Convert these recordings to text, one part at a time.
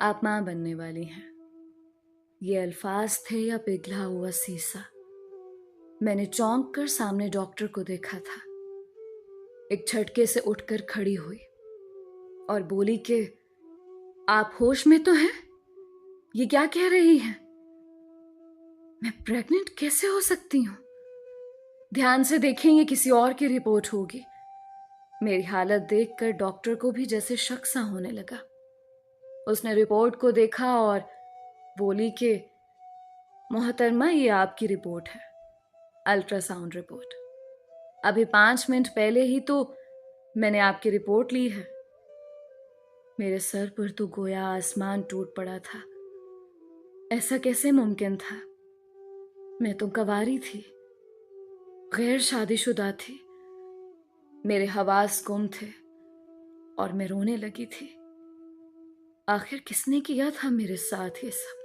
आप माँ बनने वाली हैं। ये अल्फाज थे या पिघला हुआ शीशा। मैंने चौंक कर सामने डॉक्टर को देखा था। एक झटके से उठकर खड़ी हुई और बोली कि आप होश में तो हैं? ये क्या कह रही हैं? मैं प्रेग्नेंट कैसे हो सकती हूँ? ध्यान से देखेंगे, किसी और की रिपोर्ट होगी। मेरी हालत देखकर डॉक्टर को भी जैसे शक सा होने लगा। उसने रिपोर्ट को देखा और बोली कि मोहतरमा, ये आपकी रिपोर्ट है, अल्ट्रासाउंड रिपोर्ट। अभी 5 मिनट पहले ही तो मैंने आपकी रिपोर्ट ली है। मेरे सर पर तो गोया आसमान टूट पड़ा था। ऐसा कैसे मुमकिन था? मैं तो कंवारी थी, गैर शादीशुदा थी। मेरे हवास गुम थे और मैं रोने लगी थी। आखिर किसने किया था मेरे साथ ये सब?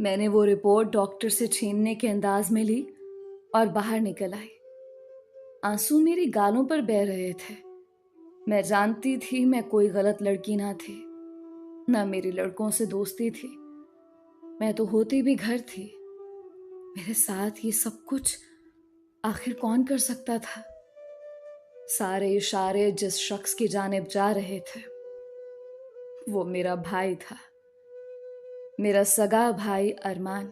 मैंने वो रिपोर्ट डॉक्टर से छीनने के अंदाज में ली और बाहर निकल आई। आंसू मेरी गालों पर बह रहे थे। मैं जानती थी मैं कोई गलत लड़की ना थी, ना मेरी लड़कों से दोस्ती थी। मैं तो होती भी घर थी। मेरे साथ ये सब कुछ आखिर कौन कर सकता था? सारे इशारे जिस शख्स की जानिब जा रहे थे वो मेरा भाई था, मेरा सगा भाई अरमान,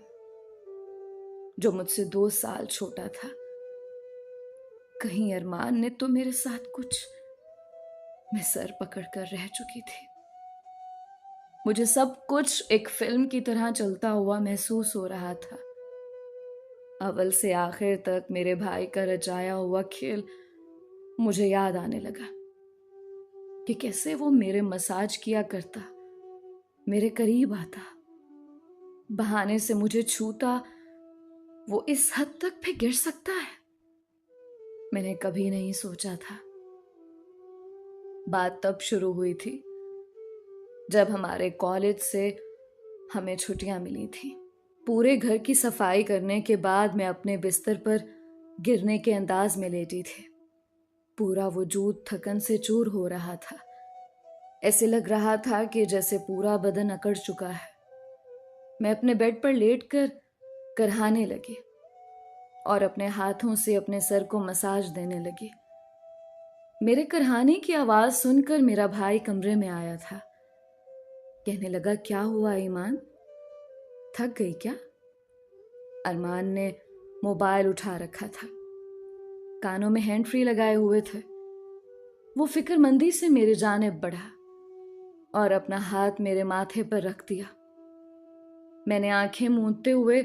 जो मुझसे 2 साल छोटा था। कहीं अरमान ने तो मेरे साथ कुछ? मैं सर पकड़कर रह चुकी थी। मुझे सब कुछ एक फिल्म की तरह चलता हुआ महसूस हो रहा था। अव्वल से आखिर तक मेरे भाई का रचाया हुआ खेल मुझे याद आने लगा कि कैसे वो मेरे मसाज किया करता, मेरे करीब आता, बहाने से मुझे छूता। वो इस हद तक भी गिर सकता है? मैंने कभी नहीं सोचा था। बात तब शुरू हुई थी जब हमारे कॉलेज से हमें छुट्टियां मिली थी। पूरे घर की सफाई करने के बाद मैं अपने बिस्तर पर गिरने के अंदाज में लेटी थी। पूरा वजूद थकन से चूर हो रहा था। ऐसे लग रहा था कि जैसे पूरा बदन अकड़ चुका है। मैं अपने बेड पर लेटकर करहाने लगी और अपने हाथों से अपने सर को मसाज देने लगी। मेरे करहाने की आवाज सुनकर मेरा भाई कमरे में आया था। कहने लगा, क्या हुआ ईमान, थक गई क्या? अरमान ने मोबाइल उठा रखा था, कानों में हैंड फ्री लगाए हुए थे। वो फिक्रमंदी से मेरे जानिब बढ़ा और अपना हाथ मेरे माथे पर रख दिया। मैंने आंखें मूंदते हुए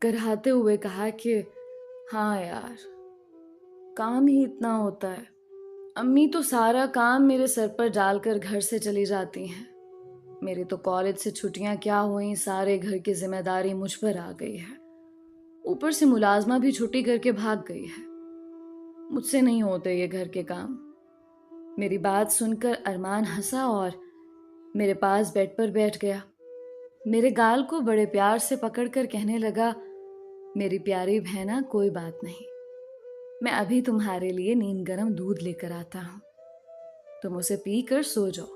करहाते हुए कहा कि हाँ यार, काम ही इतना होता है। अम्मी तो सारा काम मेरे सर पर डालकर घर से चली जाती हैं। मेरी तो कॉलेज से छुट्टियां क्या हुई, सारे घर की जिम्मेदारी मुझ पर आ गई है। ऊपर से मुलाजमा भी छुट्टी करके भाग गई है। मुझसे नहीं होते ये घर के काम। मेरी बात सुनकर अरमान हंसा और मेरे पास बेड पर बैठ गया। मेरे गाल को बड़े प्यार से पकड़कर कहने लगा, मेरी प्यारी बहना, कोई बात नहीं, मैं अभी तुम्हारे लिए नीम गर्म दूध लेकर आता हूं। तुम उसे पी कर सो जाओ।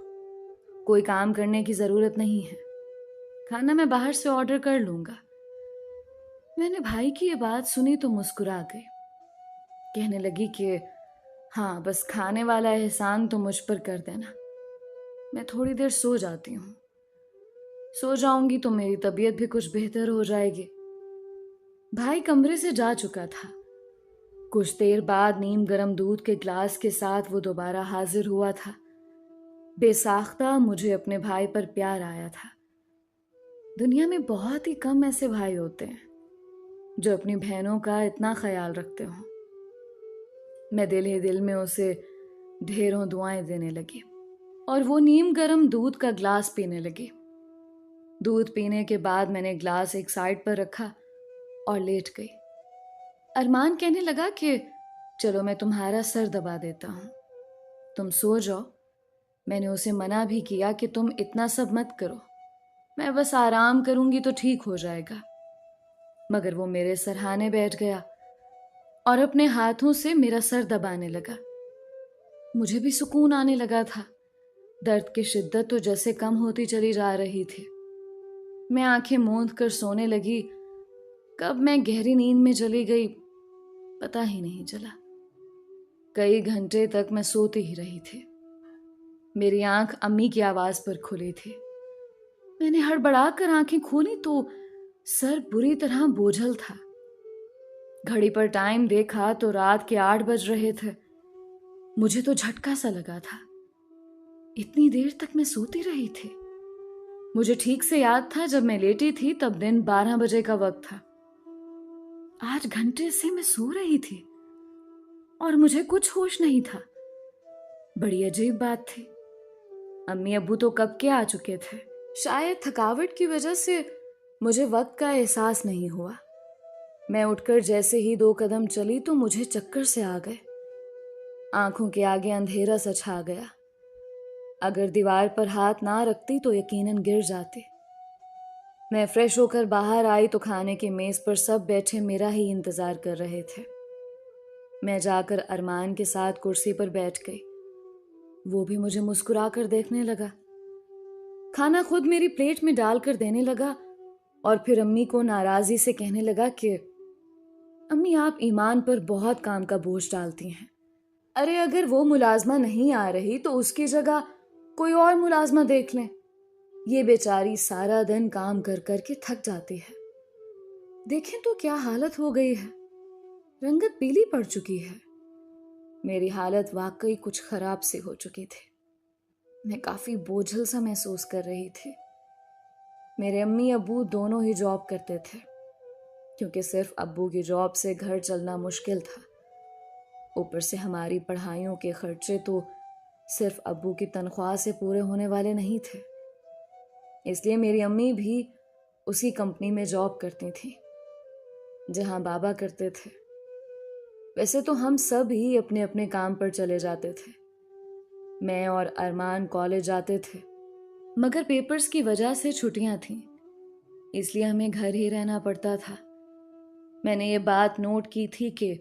कोई काम करने की जरूरत नहीं है। खाना मैं बाहर से ऑर्डर कर लूंगा। मैंने भाई की ये बात सुनी तो मुस्कुरा गई। कहने लगी कि हाँ, बस खाने वाला एहसान तो मुझ पर कर देना। मैं थोड़ी देर सो जाती हूँ। सो जाऊंगी तो मेरी तबीयत भी कुछ बेहतर हो जाएगी। भाई कमरे से जा चुका था। कुछ देर बाद नीम गर्म दूध के ग्लास के साथ वो दोबारा हाजिर हुआ था। बेसाख्ता मुझे अपने भाई पर प्यार आया था। दुनिया में बहुत ही कम ऐसे भाई होते हैं जो अपनी बहनों का इतना ख्याल रखते हों। मैं दिल ही दिल में उसे ढेरों दुआएं देने लगी और वो नीम गर्म दूध का ग्लास पीने लगी। दूध पीने के बाद मैंने ग्लास एक साइड पर रखा और लेट गई। अरमान कहने लगा कि चलो मैं तुम्हारा सर दबा देता हूं, तुम सो जाओ। मैंने उसे मना भी किया कि तुम इतना सब मत करो, मैं बस आराम करूंगी तो ठीक हो जाएगा। मगर वो मेरे सरहाने बैठ गया और अपने हाथों से मेरा सर दबाने लगा। मुझे भी सुकून आने लगा था। दर्द की शिद्दत तो जैसे कम होती चली जा रही थी। मैं आंखें मूंद कर सोने लगी। कब मैं गहरी नींद में चली गई पता ही नहीं चला। कई घंटे तक मैं सोती ही रही थी। मेरी आंख अम्मी की आवाज पर खुली थी। मैंने हड़बड़ा कर आंखें खोली तो सर बुरी तरह बोझल था। घड़ी पर टाइम देखा तो रात के 8 बज रहे थे। मुझे तो झटका सा लगा था। इतनी देर तक मैं सोती रही थी। मुझे ठीक से याद था जब मैं लेटी थी तब दिन 12 बजे का वक्त था। 8 घंटे से मैं सो रही थी और मुझे कुछ होश नहीं था। बड़ी अजीब बात थी। अम्मी अब्बू तो कब के आ चुके थे। शायद थकावट की वजह से मुझे वक्त का एहसास नहीं हुआ। मैं उठकर जैसे ही 2 कदम चली तो मुझे चक्कर से आ गए। आंखों के आगे अंधेरा सा छा गया। अगर दीवार पर हाथ ना रखती तो यकीनन गिर जाती। मैं फ्रेश होकर बाहर आई तो खाने की मेज पर सब बैठे मेरा ही इंतजार कर रहे थे। मैं जाकर अरमान के साथ कुर्सी पर बैठ गई। वो भी मुझे मुस्कुरा कर देखने लगा। खाना खुद मेरी प्लेट में डालकर देने लगा और फिर अम्मी को नाराजगी से कहने लगा कि अम्मी आप ईमान पर बहुत काम का बोझ डालती हैं। अरे अगर वो मुलाजमा नहीं आ रही तो उसकी जगह कोई और मुलाजमा देख लें। ये बेचारी सारा दिन काम कर कर के थक जाती है। देखें तो क्या हालत हो गई है। रंगत पीली पड़ चुकी है। मेरी हालत वाकई कुछ खराब सी हो चुकी थी। मैं काफी बोझल सा महसूस कर रही थी। मेरे अम्मी अब्बू दोनों ही जॉब करते थे, क्योंकि सिर्फ अब्बू की जॉब से घर चलना मुश्किल था। ऊपर से हमारी पढ़ाइयों के खर्चे तो सिर्फ अब्बू की तनख्वाह से पूरे होने वाले नहीं थे। इसलिए मेरी अम्मी भी उसी कंपनी में जॉब करती थी जहां बाबा करते थे। वैसे तो हम सब ही अपने अपने काम पर चले जाते थे। मैं और अरमान कॉलेज जाते थे, मगर पेपर्स की वजह से छुट्टियां थीं, इसलिए हमें घर ही रहना पड़ता था। मैंने ये बात नोट की थी कि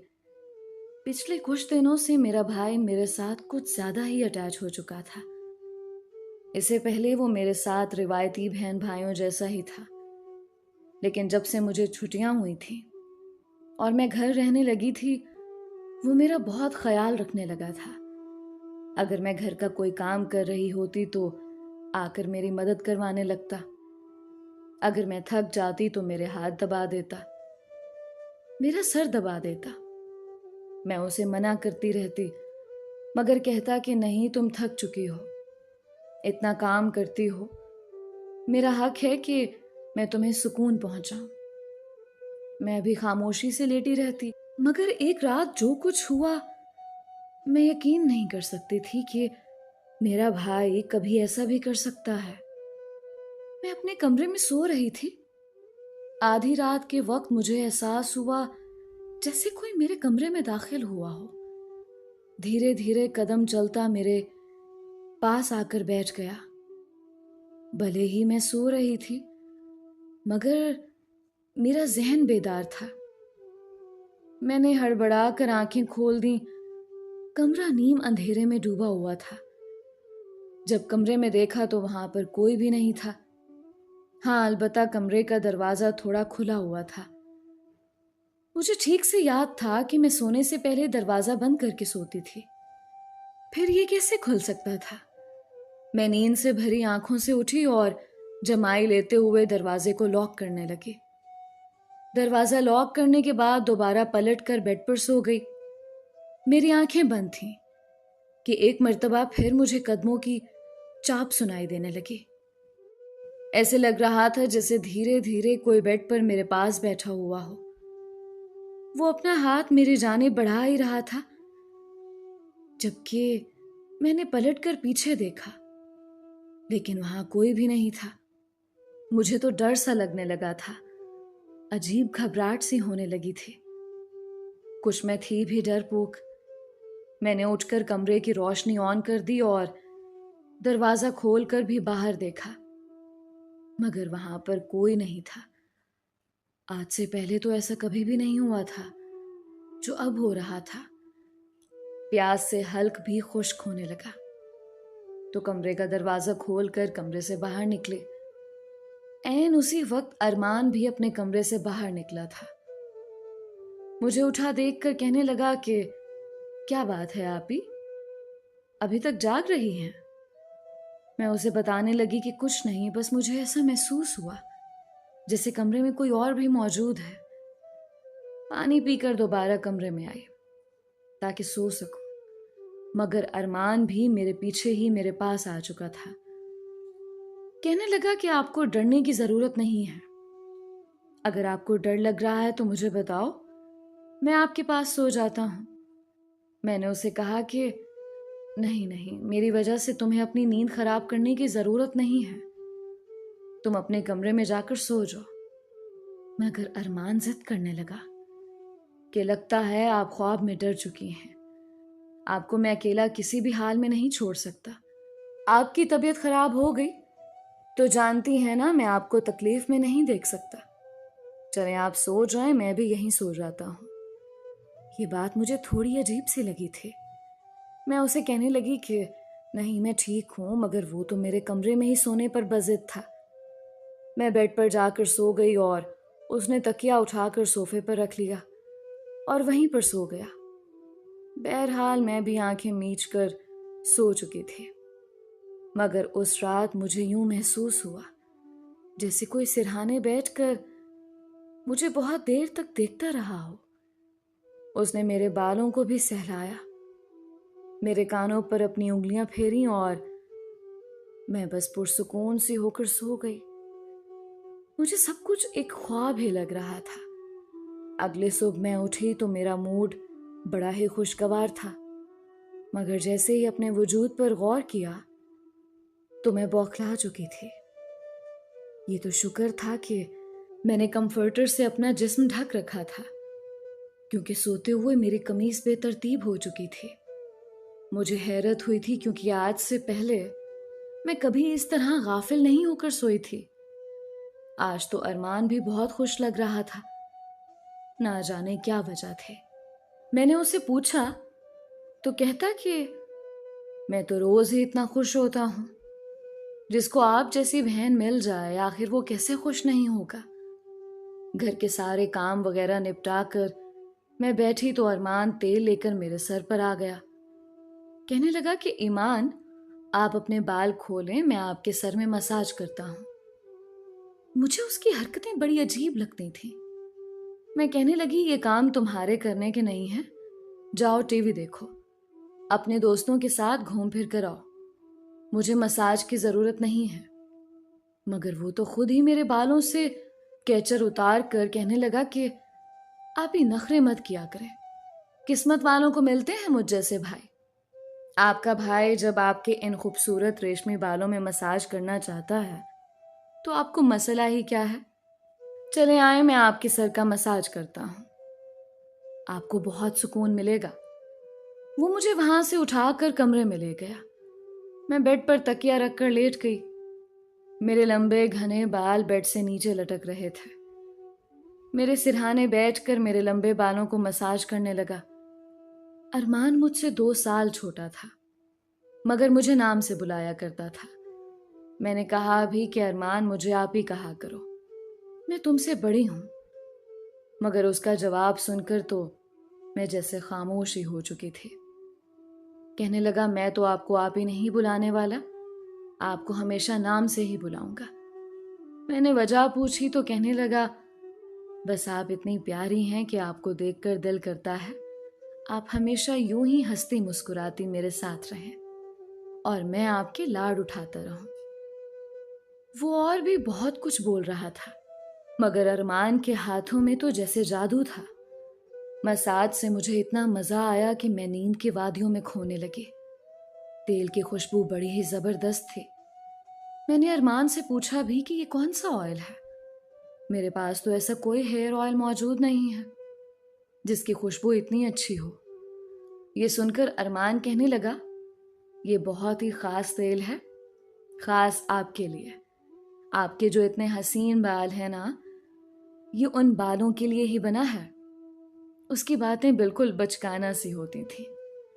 पिछले कुछ दिनों से मेरा भाई मेरे साथ कुछ ज्यादा ही अटैच हो चुका था। इससे पहले वो मेरे साथ रिवायती बहन भाइयों जैसा ही था, लेकिन जब से मुझे छुट्टियां हुई थी और मैं घर रहने लगी थी, वो मेरा बहुत ख्याल रखने लगा था। अगर मैं घर का कोई काम कर रही होती तो आकर मेरी मदद करवाने लगता। अगर मैं थक जाती तो मेरे हाथ दबा देता, मेरा सर दबा देता। मैं उसे मना करती रहती, मगर कहता कि नहीं, तुम थक चुकी हो, इतना काम करती हो, मेरा हक है कि मैं तुम्हें सुकून पहुंचाऊं। मैं भी खामोशी से लेटी रहती, मगर एक रात जो कुछ हुआ मैं यकीन नहीं कर सकती थी कि मेरा भाई कभी ऐसा भी कर सकता है। मैं अपने कमरे में सो रही थी। आधी रात के वक्त मुझे एहसास हुआ जैसे कोई मेरे कमरे में दाखिल हुआ हो। धीरे धीरे कदम चलता मेरे पास आकर बैठ गया। भले ही मैं सो रही थी, मगर मेरा जहन बेदार था। मैंने हड़बड़ा कर आंखें खोल दी। कमरा नीम अंधेरे में डूबा हुआ था। जब कमरे में देखा तो वहां पर कोई भी नहीं था। हाँ, अलबत्ता कमरे का दरवाजा थोड़ा खुला हुआ था। मुझे ठीक से याद था कि मैं सोने से पहले दरवाजा बंद करके सोती थी। फिर ये कैसे खुल सकता था? मैं नींद से भरी आंखों से उठी और जमाई लेते हुए दरवाजे को लॉक करने लगी। दरवाजा लॉक करने के बाद दोबारा पलट कर बेड पर सो गई। मेरी आंखें बंद थीं कि एक मर्तबा फिर मुझे कदमों की चाप सुनाई देने लगी। ऐसे लग रहा था जैसे धीरे धीरे कोई बेड पर मेरे पास बैठा हुआ हो। वो अपना हाथ मेरी जानिब बढ़ा ही रहा था, जबकि मैंने पलटकर पीछे देखा, लेकिन वहां कोई भी नहीं था। मुझे तो डर सा लगने लगा था। अजीब घबराहट सी होने लगी थी। कुछ मैं थी भी डरपोक। मैंने उठकर कमरे की रोशनी ऑन कर दी और दरवाजा खोलकर भी बाहर देखा, मगर वहां पर कोई नहीं था। आज से पहले तो ऐसा कभी भी नहीं हुआ था जो अब हो रहा था। प्यास से हल्क भी खुश्क होने लगा। तो कमरे का दरवाज़ा खोलकर कमरे से बाहर निकले। ऐन उसी वक्त अरमान भी अपने कमरे से बाहर निकला था। मुझे उठा देखकर कहने लगा कि क्या बात है आपी, अभी तक जाग रही हैं? मैं उसे बताने लगी कि कुछ नहीं, बस मुझे ऐसा महसूस हुआ जैसे कमरे में कोई और भी मौजूद है। पानी पीकर दोबारा कमरे में आई ताकि सो सकूं, मगर अरमान भी मेरे पीछे ही मेरे पास आ चुका था। कहने लगा कि आपको डरने की जरूरत नहीं है। अगर आपको डर लग रहा है तो मुझे बताओ, मैं आपके पास सो जाता हूं। मैंने उसे कहा कि नहीं नहीं, मेरी वजह से तुम्हें अपनी नींद खराब करने की जरूरत नहीं है, तुम अपने कमरे में जाकर सो जाओ। मगर अरमान जिद करने लगा कि लगता है आप ख्वाब में डर चुकी हैं, आपको मैं अकेला किसी भी हाल में नहीं छोड़ सकता। आपकी तबीयत खराब हो गई तो जानती हैं ना, मैं आपको तकलीफ में नहीं देख सकता। चलें आप सो जाएं, मैं भी यहीं सो जाता हूं। ये बात मुझे थोड़ी अजीब सी लगी थी। मैं उसे कहने लगी कि नहीं, मैं ठीक हूं, मगर वो तो मेरे कमरे में ही सोने पर बजिद था। मैं बेड पर जाकर सो गई और उसने तकिया उठाकर सोफे पर रख लिया और वहीं पर सो गया। बहरहाल मैं भी आंखें मीच कर सो चुकी थी, मगर उस रात मुझे यूं महसूस हुआ जैसे कोई सिरहाने बैठकर मुझे बहुत देर तक देखता रहा हो। उसने मेरे बालों को भी सहलाया, मेरे कानों पर अपनी उंगलियां फेरी और मैं बस पुरसुकून सी होकर सो गई। मुझे सब कुछ एक ख्वाब ही लग रहा था। अगले सुबह मैं उठी तो मेरा मूड बड़ा ही खुशगवार था, मगर जैसे ही अपने वजूद पर गौर किया तो मैं बौखला चुकी थी। ये तो शुक्र था कि मैंने कंफर्टर से अपना जिस्म ढक रखा था, क्योंकि सोते हुए मेरी कमीज बेतरतीब हो चुकी थी। मुझे हैरत हुई थी क्योंकि आज से पहले मैं कभी इस तरह गाफिल नहीं होकर सोई थी। आज तो अरमान भी बहुत खुश लग रहा था, ना जाने क्या वजह थी। मैंने उसे पूछा तो कहता कि मैं तो रोज ही इतना खुश होता हूं, जिसको आप जैसी बहन मिल जाए आखिर वो कैसे खुश नहीं होगा। घर के सारे काम वगैरह निपटा कर मैं बैठी तो अरमान तेल लेकर मेरे सर पर आ गया। कहने लगा कि ईमान, आप अपने बाल खोलें, मैं आपके सर में मसाज करता हूं। मुझे उसकी हरकतें बड़ी अजीब लगती थी। मैं कहने लगी, ये काम तुम्हारे करने के नहीं है, जाओ टीवी देखो, अपने दोस्तों के साथ घूम फिर कर आओ, मुझे मसाज की जरूरत नहीं है। मगर वो तो खुद ही मेरे बालों से कैचर उतार कर कहने लगा कि आप ही नखरे मत किया करें, किस्मत वालों को मिलते हैं मुझ जैसे भाई। आपका भाई जब आपके इन खूबसूरत रेशमी बालों में मसाज करना चाहता है तो आपको मसला ही क्या है। चले आए, मैं आपके सर का मसाज करता हूं, आपको बहुत सुकून मिलेगा। वो मुझे वहां से उठाकर कमरे में ले गया। मैं बेड पर तकिया रखकर लेट गई। मेरे लंबे घने बाल बेड से नीचे लटक रहे थे। मेरे सिरहाने बैठकर मेरे लंबे बालों को मसाज करने लगा। अरमान मुझसे 2 साल छोटा था, मगर मुझे नाम से बुलाया करता था। मैंने कहा भी कि अरमान, मुझे आप ही कहा करो, मैं तुमसे बड़ी हूं। मगर उसका जवाब सुनकर तो मैं जैसे खामोश ही हो चुकी थी। कहने लगा, मैं तो आपको आप ही नहीं बुलाने वाला, आपको हमेशा नाम से ही बुलाऊंगा। मैंने वजह पूछी तो कहने लगा, बस आप इतनी प्यारी हैं कि आपको देखकर दिल करता है आप हमेशा यूं ही हंसती मुस्कुराती मेरे साथ रहें और मैं आपके लाड उठाता रहूं। वो और भी बहुत कुछ बोल रहा था, मगर अरमान के हाथों में तो जैसे जादू था। मसाज से मुझे इतना मजा आया कि मैं नींद की वादियों में खोने लगी। तेल की खुशबू बड़ी ही जबरदस्त थी। मैंने अरमान से पूछा भी कि ये कौन सा ऑयल है। मेरे पास तो ऐसा कोई हेयर ऑयल मौजूद नहीं है जिसकी खुशबू इतनी अच्छी हो। ये सुनकर अरमान कहने लगा, ये बहुत ही खास तेल है, खास आपके लिए। आपके जो इतने हसीन बाल हैं ना, ये उन बालों के लिए ही बना है। उसकी बातें बिल्कुल बचकाना सी होती थी।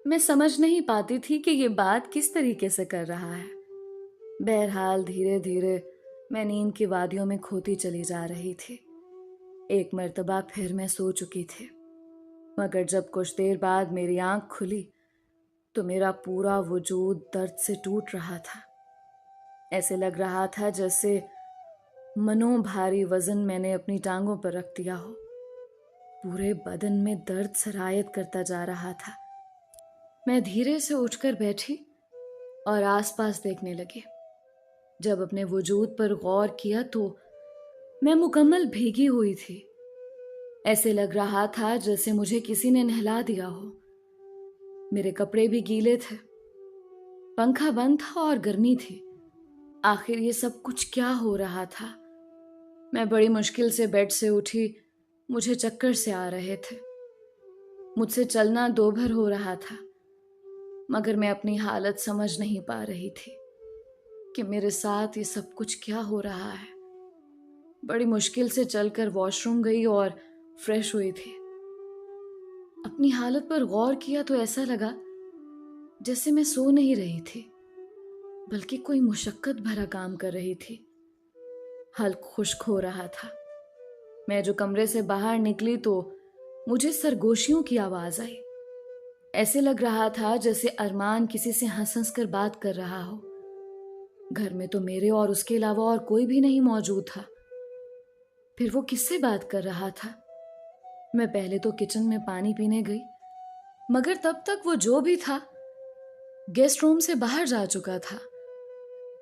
मैं समझ नहीं पाती थी कि ये बात किस तरीके से कर रहा है। बहरहाल धीरे धीरे मैं नींद की वादियों में खोती चली जा रही थी। एक मर्तबा फिर मैं सो चुकी थी, मगर जब कुछ देर बाद मेरी आंख खुली तो मेरा पूरा वजूद दर्द से टूट रहा था। ऐसे लग रहा था जैसे मनो भारी वजन मैंने अपनी टांगों पर रख दिया हो। पूरे बदन में दर्द सरायत करता जा रहा था। मैं धीरे से उठकर बैठी और आसपास देखने लगी। जब अपने वजूद पर गौर किया तो मैं मुकम्मल भीगी हुई थी। ऐसे लग रहा था जैसे मुझे किसी ने नहला दिया हो। मेरे कपड़े भी गीले थे, पंखा बंद था और गर्मी थी। आखिर ये सब कुछ क्या हो रहा था? मैं बड़ी मुश्किल से बेड से उठी। मुझे चक्कर से आ रहे थे। मुझसे चलना दोभर हो रहा था, मगर मैं अपनी हालत समझ नहीं पा रही थी कि मेरे साथ ये सब कुछ क्या हो रहा है। बड़ी मुश्किल से चलकर वॉशरूम गई और फ्रेश हुई थी। अपनी हालत पर गौर किया तो ऐसा लगा जैसे मैं सो नहीं रही थी, बल्कि कोई मुशक्कत भरा काम कर रही थी। हल्क खुश्क हो रहा था। मैं जो कमरे से बाहर निकली तो मुझे सरगोशियों की आवाज आई। ऐसे लग रहा था जैसे अरमान किसी से हंस हंस कर बात कर रहा हो। घर में तो मेरे और उसके अलावा और कोई भी नहीं मौजूद था। फिर वो किससे बात कर रहा था? मैं पहले तो किचन में पानी पीने गई, मगर तब तक वो जो भी था गेस्ट रूम से बाहर जा चुका था।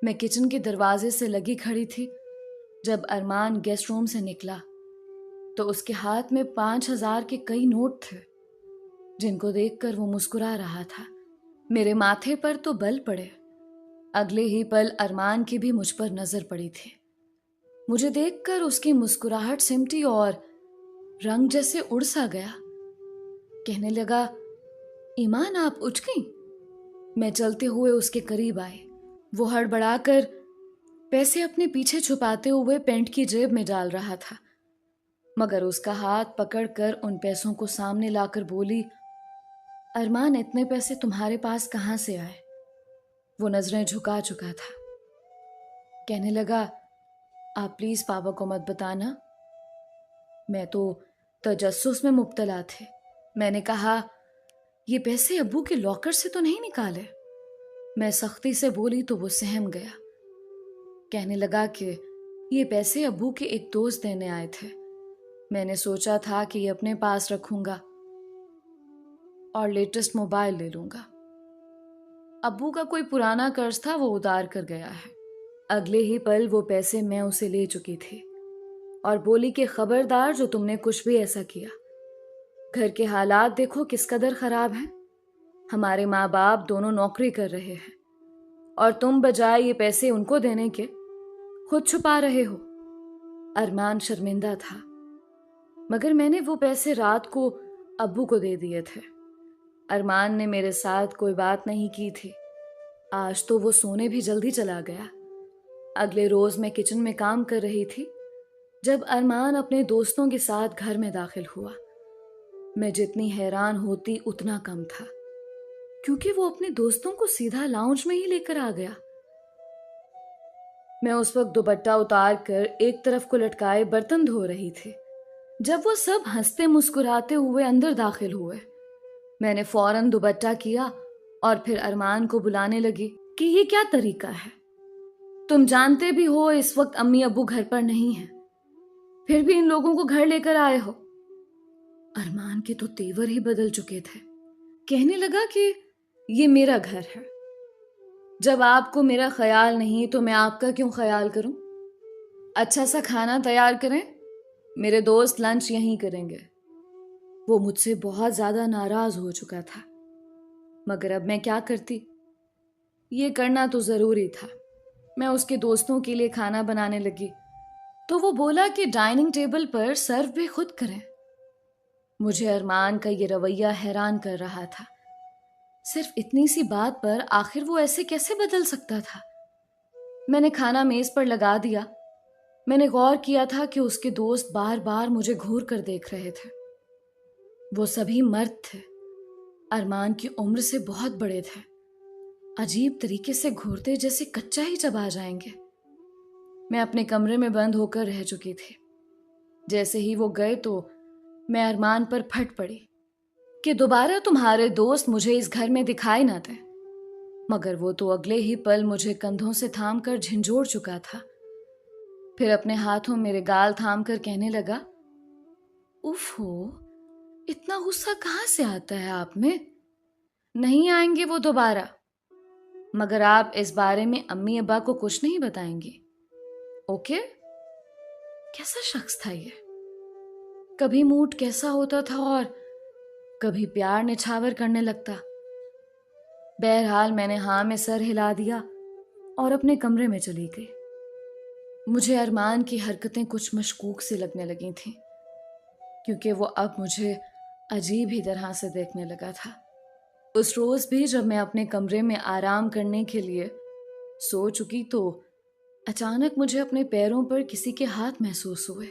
मैं किचन के दरवाजे से लगी खड़ी थी। जब अरमान गेस्ट रूम से निकला तो उसके हाथ में 5,000 के कई नोट थे, जिनको देखकर वो मुस्कुरा रहा था। मेरे माथे पर तो बल पड़े। अगले ही पल अरमान की भी मुझ पर नजर पड़ी थी। मुझे देखकर उसकी मुस्कुराहट सिमटी और रंग जैसे उड़ सा गया। कहने लगा, ईमान आप उठ गई? मैं चलते हुए उसके करीब आई। वो हड़बड़ाकर पैसे अपने पीछे छुपाते हुए पैंट की जेब में डाल रहा था, मगर उसका हाथ पकड़कर उन पैसों को सामने लाकर बोली, अरमान इतने पैसे तुम्हारे पास कहाँ से आए? वो नजरें झुका चुका था। कहने लगा, आप प्लीज पापा को मत बताना। मैं तो तजस्सुस में मुब्तला थे। मैंने कहा, ये पैसे अब्बू के लॉकर से तो नहीं निकाले? मैं सख्ती से बोली तो वो सहम गया। कहने लगा कि ये पैसे अब्बू के एक दोस्त देने आए थे। मैंने सोचा था कि ये अपने पास रखूंगा और लेटेस्ट मोबाइल ले लूंगा। अब्बू का कोई पुराना कर्ज था, वो उतार कर गया है। अगले ही पल वो पैसे मैं उसे ले चुकी थी और बोली कि खबरदार जो तुमने कुछ भी ऐसा किया। घर के हालात देखो किस कदर खराब हैं। हमारे माँ बाप दोनों नौकरी कर रहे हैं और तुम बजाय ये पैसे उनको देने के खुद छुपा रहे हो। अरमान शर्मिंदा था, मगर मैंने वो पैसे रात को अब्बू को दे दिए थे। अरमान ने मेरे साथ कोई बात नहीं की थी। आज तो वो सोने भी जल्दी चला गया। अगले रोज मैं किचन में काम कर रही थी जब अरमान अपने दोस्तों के साथ घर में दाखिल हुआ। मैं जितनी हैरान होती उतना कम था, क्योंकि वो अपने दोस्तों को सीधा लाउंज में ही लेकर आ गया। मैं उस वक्त दुपट्टा उतार कर एक तरफ को लटकाए बर्तन धो रही थी जब वो सब हंसते मुस्कुराते हुए अंदर दाखिल हुए। मैंने फौरन दुपट्टा किया और फिर अरमान को बुलाने लगी कि ये क्या तरीका है? तुम जानते भी हो इस वक्त अम्मी अब्बू घर पर नहीं है, फिर भी इन लोगों को घर लेकर आए हो। अरमान के तो तेवर ही बदल चुके थे। कहने लगा कि ये मेरा घर है। जब आपको मेरा ख्याल नहीं तो मैं आपका क्यों ख्याल करूं? अच्छा सा खाना तैयार करें, मेरे दोस्त लंच यहीं करेंगे। वो मुझसे बहुत ज्यादा नाराज हो चुका था, मगर अब मैं क्या करती? ये करना तो जरूरी था। मैं उसके दोस्तों के लिए खाना बनाने लगी तो वो बोला कि डाइनिंग टेबल पर सर्व भी खुद करें। मुझे अरमान का ये रवैया हैरान कर रहा था। सिर्फ इतनी सी बात पर आखिर वो ऐसे कैसे बदल सकता था? मैंने खाना मेज पर लगा दिया। मैंने गौर किया था कि उसके दोस्त बार बार मुझे घूर कर देख रहे थे। वो सभी मर्द थे। अरमान की उम्र से बहुत बड़े थे। अजीब तरीके से घूरते जैसे कच्चा ही चबा जाएंगे। मैं अपने कमरे में बंद होकर रह चुकी थी। जैसे ही वो गए तो मैं अरमान पर फट पड़ी कि दोबारा तुम्हारे दोस्त मुझे इस घर में दिखाई ना दे। मगर वो तो अगले ही पल मुझे कंधों से थाम कर झिंझोड़ चुका था। फिर अपने हाथों मेरे गाल थाम कर कहने लगा, उफ हो, इतना गुस्सा कहाँ से आता है आप में? नहीं आएंगे वो दोबारा, मगर आप इस बारे में अम्मी अब्बा को कुछ नहीं बताएंगे, ओके? कैसा शख्स था ये? कभी मूड कैसा होता था और कभी प्यार निछावर करने लगता। बहरहाल मैंने हाँ में सर हिला दिया और अपने कमरे में चली गई। मुझे अरमान की हरकतें कुछ मशकूक सी लगने लगी थीं, क्योंकि वो अब मुझे अजीब ही तरह से देखने लगा था। उस रोज भी जब मैं अपने कमरे में आराम करने के लिए सो चुकी तो अचानक मुझे अपने पैरों पर किसी के हाथ महसूस हुए।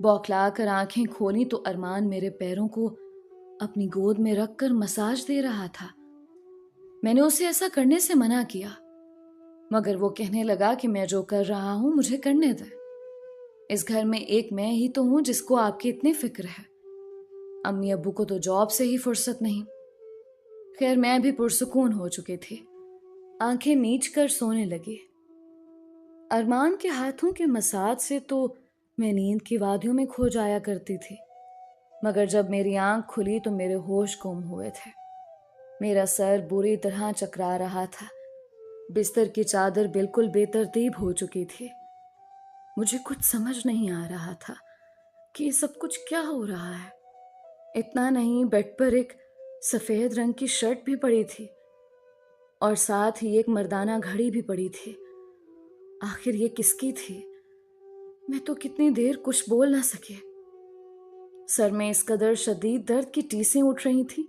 बौखला कर आंखें खोली तो अरमान मेरे पैरों को अपनी गोद में रखकर मसाज दे रहा था। मैंने उसे ऐसा करने से मना किया, मगर वो कहने लगा कि मैं जो कर रहा हूं मुझे करने दे। इस घर में एक मैं ही तो हूं जिसको आपकी इतनी फिक्र है। अम्मी अब्बू को तो जॉब से ही फुर्सत नहीं। खैर, मैं भी पुरसुकून हो चुकी थी। आंखें मीच कर सोने लगी। अरमान के हाथों के मसाज से तो मैं नींद की वादियों में खो जाया करती थी, मगर जब मेरी आंख खुली तो मेरे होश गुम हुए थे। मेरा सर बुरी तरह चकरा रहा था। बिस्तर की चादर बिल्कुल बेतरतीब हो चुकी थी। मुझे कुछ समझ नहीं आ रहा था कि ये सब कुछ क्या हो रहा है। इतना नहीं, बेड पर एक सफेद रंग की शर्ट भी पड़ी थी और साथ ही एक मर्दाना घड़ी भी पड़ी थी। आखिर ये किसकी थी? मैं तो कितनी देर कुछ बोल ना सके। सर में इस कदर शदीद दर्द की टीसें उठ रही थी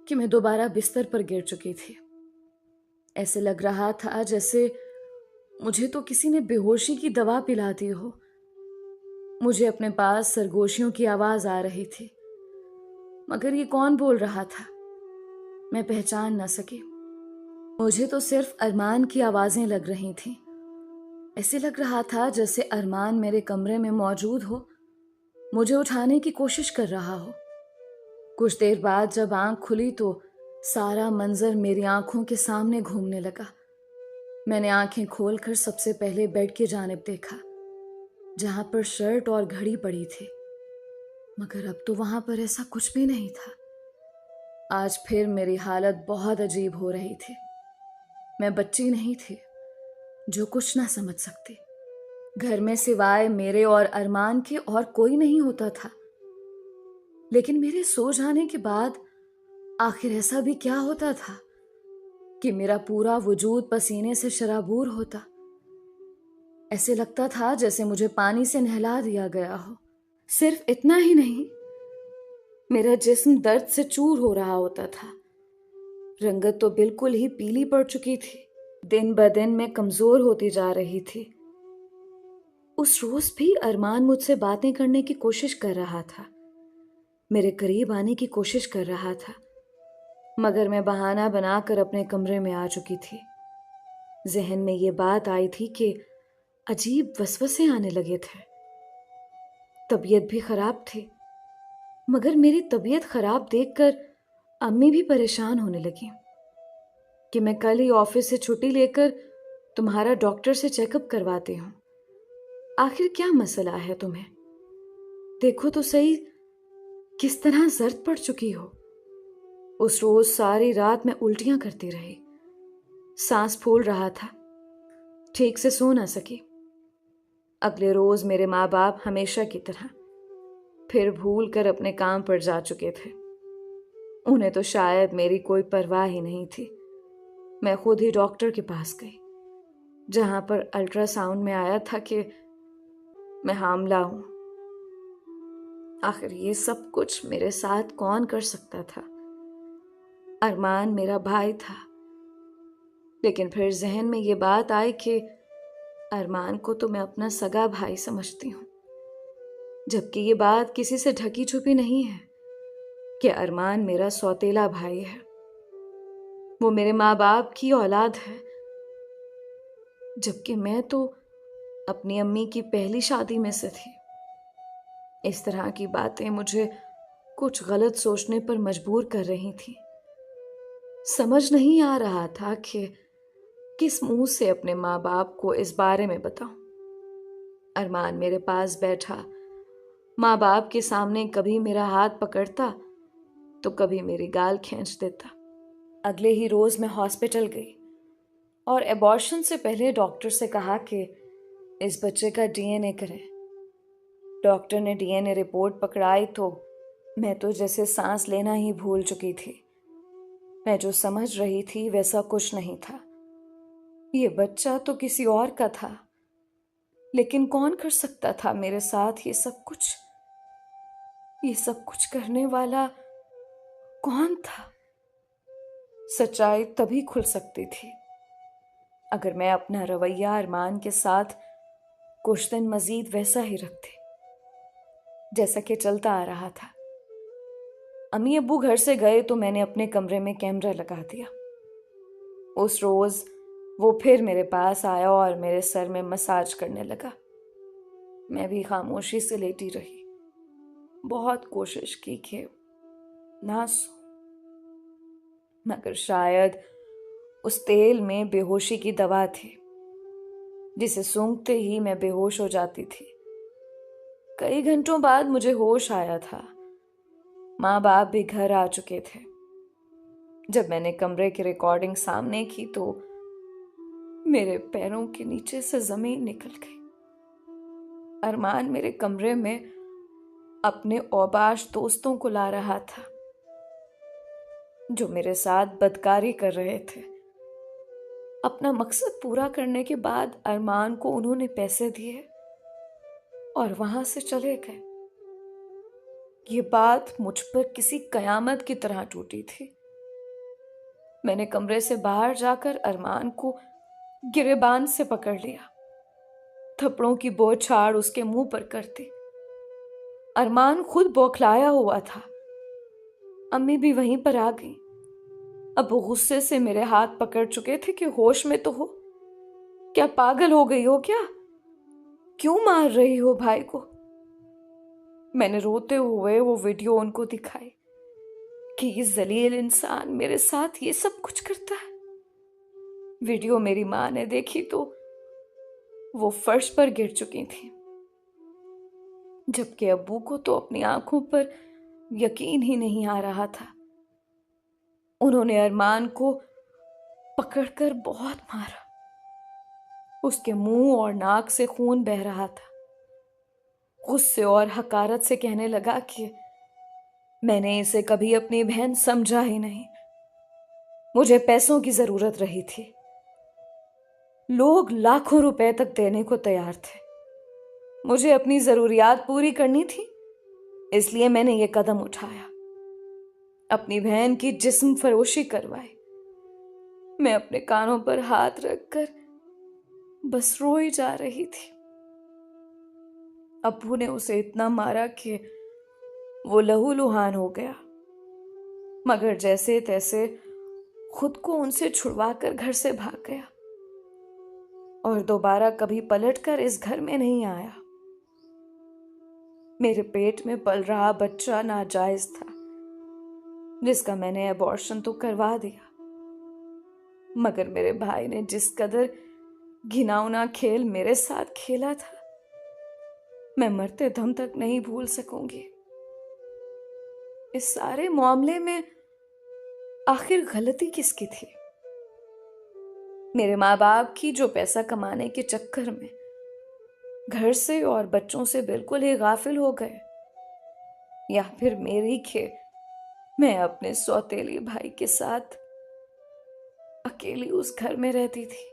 कि मैं दोबारा बिस्तर पर गिर चुकी थी। ऐसे लग रहा था जैसे मुझे तो किसी ने बेहोशी की दवा पिला दी हो। मुझे अपने पास सरगोशियों की आवाज आ रही थी, मगर ये कौन बोल रहा था मैं पहचान न सकी। मुझे तो सिर्फ अरमान की आवाजें लग रही थीं। ऐसे लग रहा था जैसे अरमान मेरे कमरे में मौजूद हो, मुझे उठाने की कोशिश कर रहा हो। कुछ देर बाद जब आंख खुली तो सारा मंजर मेरी आंखों के सामने घूमने लगा। मैंने आंखें खोलकर सबसे पहले बेड की जानिब देखा, जहां पर शर्ट और घड़ी पड़ी थी, मगर अब तो वहां पर ऐसा कुछ भी नहीं था। आज फिर मेरी हालत बहुत अजीब हो रही थी। मैं बच्ची नहीं थी जो कुछ ना समझ सकती। घर में सिवाय मेरे और अरमान के और कोई नहीं होता था। लेकिन मेरे सो जाने के बाद आखिर ऐसा भी क्या होता था कि मेरा पूरा वजूद पसीने से शराबूर होता। ऐसे लगता था जैसे मुझे पानी से नहला दिया गया हो। सिर्फ इतना ही नहीं, मेरा जिस्म दर्द से चूर हो रहा होता था। रंगत तो बिल्कुल ही पीली पड़ चुकी थी। दिन ब दिन मैं कमजोर होती जा रही थी। उस रोज भी अरमान मुझसे बातें करने की कोशिश कर रहा था, मेरे करीब आने की कोशिश कर रहा था, मगर मैं बहाना बनाकर अपने कमरे में आ चुकी थी। जहन में ये बात आई थी कि अजीब वसवसे आने लगे थे। तबीयत भी खराब थी, मगर मेरी तबीयत खराब देखकर अम्मी भी परेशान होने लगी कि मैं कल ही ऑफिस से छुट्टी लेकर तुम्हारा डॉक्टर से चेकअप करवाती हूँ। आखिर क्या मसला है तुम्हें? देखो तो सही किस तरह जर्द पड़ चुकी हो। उस रोज सारी रात मैं उल्टियां करती रही, सांस फूल रहा था, ठीक से सो ना सकी। अगले रोज मेरे माँ बाप हमेशा की तरह फिर भूल कर अपने काम पर जा चुके थे। उन्हें तो शायद मेरी कोई परवाह ही नहीं थी। मैं खुद ही डॉक्टर के पास गई, जहां पर अल्ट्रासाउंड में आया था कि मैं हामला हूं। आखिर ये सब कुछ मेरे साथ कौन कर सकता था? अरमान मेरा भाई था, लेकिन फिर जहन में ये बात आई कि अरमान को तो मैं अपना सगा भाई समझती हूँ, जबकि ये बात किसी से ढकी छुपी नहीं है। कि अरमान मेरा सौतेला भाई है। वो मेरे माँ बाप की औलाद है, जबकि मैं तो अपनी अम्मी की पहली शादी में से थी। इस तरह की बातें मुझे कुछ गलत सोचने पर मजबूर कर रही थी। समझ नहीं आ रहा था कि किस मुंह से अपने माँ बाप को इस बारे में बताऊं। अरमान मेरे पास बैठा माँ बाप के सामने कभी मेरा हाथ पकड़ता तो कभी मेरी गाल खींच देता। अगले ही रोज मैं हॉस्पिटल गई और एबॉर्शन से पहले डॉक्टर से कहा कि इस बच्चे का डीएनए करें। डॉक्टर ने डीएनए रिपोर्ट पकड़ाई तो मैं तो जैसे सांस लेना ही भूल चुकी थी। मैं जो समझ रही थी वैसा कुछ नहीं था। ये बच्चा तो किसी और का था, लेकिन कौन कर सकता था मेरे साथ ये सब कुछ? ये सब कुछ करने वाला कौन था? सच्चाई तभी खुल सकती थी अगर मैं अपना रवैया अरमान के साथ कुछ दिन मजीद वैसा ही रखती जैसा कि चलता आ रहा था। अम्मी अब्बू घर से गए तो मैंने अपने कमरे में कैमरा लगा दिया। उस रोज वो फिर मेरे पास आया और मेरे सर में मसाज करने लगा। मैं भी खामोशी से लेटी रही। बहुत कोशिश की कि ना सो, मगर शायद उस तेल में बेहोशी की दवा थी जिसे सूंघते ही मैं बेहोश हो जाती थी। कई घंटों बाद मुझे होश आया था। माँ बाप भी घर आ चुके थे। जब मैंने कमरे की रिकॉर्डिंग सामने की तो मेरे पैरों के नीचे से जमीन निकल गई। अरमान मेरे कमरे में अपने औबाश दोस्तों को ला रहा था जो मेरे साथ बदकारी कर रहे थे। अपना मकसद पूरा करने के बाद अरमान को उन्होंने पैसे दिए और वहां से चले गए। ये बात मुझ पर किसी कयामत की तरह टूटी थी। मैंने कमरे से बाहर जाकर अरमान को गिरेबान से पकड़ लिया, थप्पड़ों की बौछार उसके मुंह पर करती। अरमान खुद बौखलाया हुआ था। अम्मी भी वहीं पर आ गई। अब वो गुस्से से मेरे हाथ पकड़ चुके थे कि होश में तो हो, क्या पागल हो गई हो क्या? क्यों मार रही हो भाई को? मैंने रोते हुए वो वीडियो उनको दिखाई कि ये जलील इंसान मेरे साथ ये सब कुछ करता है। वीडियो मेरी माँ ने देखी तो वो फर्श पर गिर चुकी थी, जबकि अब्बू को तो अपनी आंखों पर यकीन ही नहीं आ रहा था। उन्होंने अरमान को पकड़कर बहुत मारा। उसके मुंह और नाक से खून बह रहा था। गुस्से और हकारत से कहने लगा कि मैंने इसे कभी अपनी बहन समझा ही नहीं। मुझे पैसों की जरूरत रही थी। लोग लाखों रुपए तक देने को तैयार थे। मुझे अपनी जरूरियात पूरी करनी थी, इसलिए मैंने ये कदम उठाया। अपनी बहन की जिस्म फरोशी करवाई। मैं अपने कानों पर हाथ रखकर बस रोई जा रही थी। अब्बू ने उसे इतना मारा कि वो लहूलुहान हो गया, मगर जैसे तैसे खुद को उनसे छुड़वा कर घर से भाग गया और दोबारा कभी पलटकर इस घर में नहीं आया। मेरे पेट में पल रहा बच्चा नाजायज था, जिसका मैंने अबॉर्शन तो करवा दिया, मगर मेरे भाई ने जिस कदर घिनौना खेल मेरे साथ खेला था, मैं मरते दम तक नहीं भूल सकूंगी। इस सारे मामले में आखिर गलती किसकी थी? मेरे माँ बाप की, जो पैसा कमाने के चक्कर में घर से और बच्चों से बिल्कुल ही गाफिल हो गए, या फिर मेरी कि मैं अपने सौतेली भाई के साथ अकेली उस घर में रहती थी।